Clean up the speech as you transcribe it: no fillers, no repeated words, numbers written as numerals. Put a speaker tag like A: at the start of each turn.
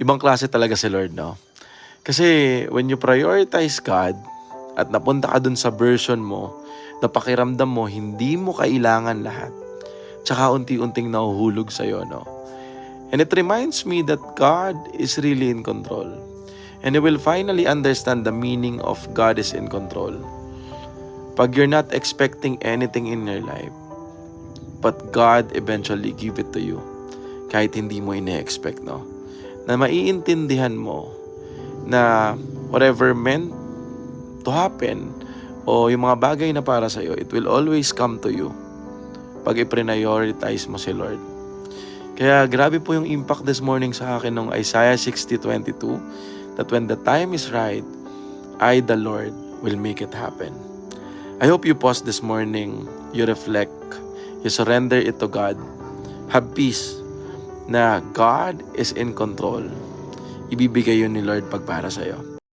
A: Ibang klase talaga si Lord, no? Kasi when you prioritize God at napunta ka dun sa version mo na pakiramdam mo hindi mo kailangan lahat, tsaka unti-unting nahuhulog sa'yo, no? And it reminds me that God is really in control. And you will finally understand the meaning of God is in control. Pag you're not expecting anything in your life, but God eventually give it to you, kahit hindi mo ine-expect, no? Na maiintindihan mo na whatever meant to happen o yung mga bagay na para sa'yo, it will always come to you pag i-prioritize mo si Lord. Kaya grabe po yung impact this morning sa akin ng Isaiah 60:22 that when the time is right, I, the Lord, will make it happen. I hope you pause this morning, you reflect, you surrender it to God. Have peace na God is in control. Ibibigay yun ni Lord pag para sa'yo.